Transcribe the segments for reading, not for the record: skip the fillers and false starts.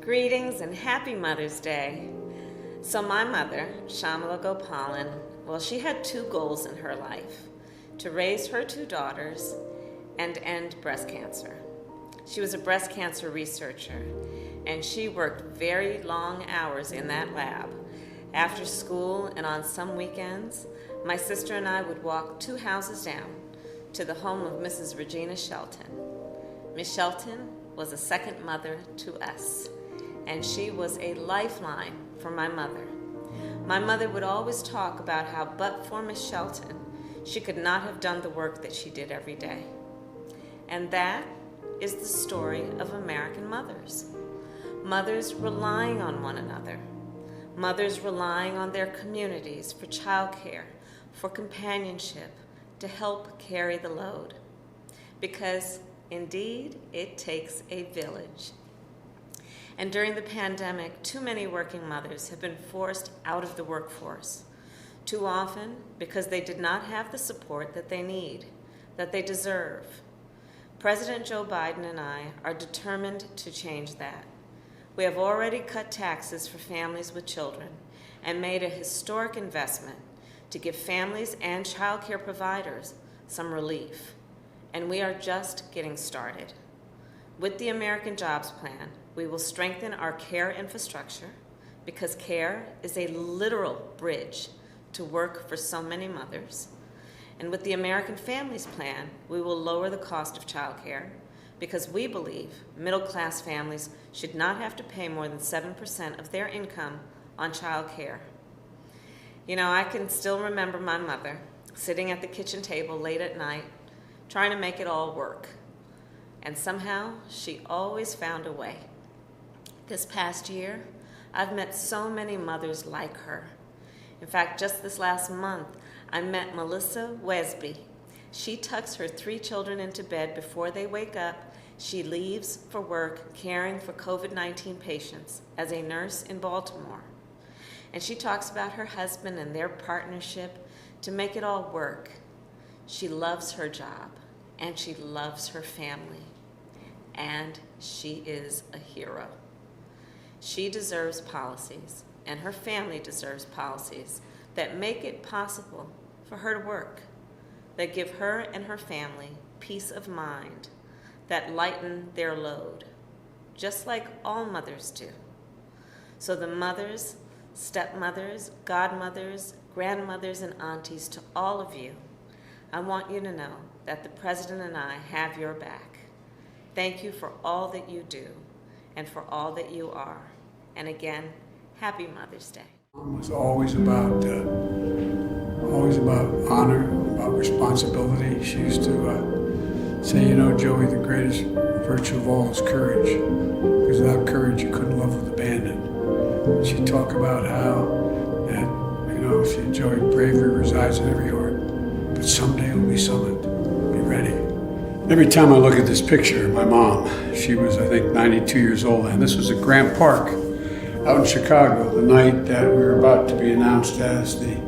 Greetings and happy Mother's Day. So my mother, Shamala Gopalan, well, she had two goals in her life: to raise her two daughters and end breast cancer. She was a breast cancer researcher, and she worked very long hours in that lab. After school and on some weekends, my sister and I would walk 2 houses down to the home of Mrs. Regina Shelton. Miss Shelton was a second mother to us, and she was a lifeline for my mother. My mother would always talk about how, but for Miss Shelton, she could not have done the work that she did every day. And that is the story of American mothers. Mothers relying on one another. Mothers relying on their communities for childcare, for companionship, to help carry the load. Because indeed, it takes a village. And during the pandemic, too many working mothers have been forced out of the workforce. Too often because they did not have the support that they need, that they deserve. President Joe Biden and I are determined to change that. We have already cut taxes for families with children and made a historic investment to give families and child care providers some relief. And we are just getting started. With the American Jobs Plan, we will strengthen our care infrastructure because care is a literal bridge to work for so many mothers. And with the American Families Plan, we will lower the cost of childcare because we believe middle-class families should not have to pay more than 7% of their income on child care. You know, I can still remember my mother sitting at the kitchen table late at night, trying to make it all work. And somehow, she always found a way. This past year, I've met so many mothers like her. In fact, just this last month, I met Melissa Wesby. She tucks her 3 children into bed before they wake up. She leaves for work caring for COVID-19 patients as a nurse in Baltimore. And she talks about her husband and their partnership to make it all work. She loves her job, and she loves her family, and she is a hero. She deserves policies, and her family deserves policies that make it possible for her to work, that give her and her family peace of mind, that lighten their load, just like all mothers do. So the mothers, stepmothers, godmothers, grandmothers, and aunties, to all of you, I want you to know that the President and I have your back. Thank you for all that you do and for all that you are. And again, happy Mother's Day. It was always about honor, about responsibility. She used to say, you know, Joey, the greatest virtue of all is courage, because without courage you couldn't love with abandon. She'd talk about how that, you know, Joey, bravery resides in every heart, but someday it'll be summoned. Be ready. Every time I look at this picture of my mom, she was, I think, 92 years old, and this was at Grant Park out in Chicago, the night that we were about to be announced as the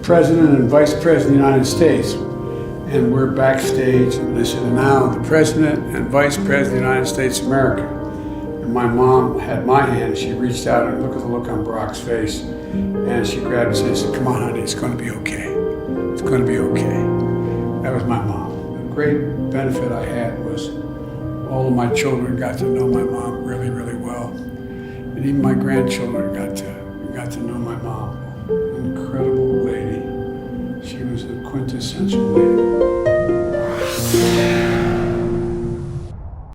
President and Vice President of the United States. And we're backstage, and they said, now the President and Vice President of the United States of America. And my mom had my hand. She reached out and looked at the look on Brock's face, and she grabbed me and said, come on, honey, it's going to be okay. It's going to be okay. That was my mom. The great benefit I had was all of my children got to know my mom really, really well. And even my grandchildren got to know my mom. An incredible lady. She was a quintessential lady.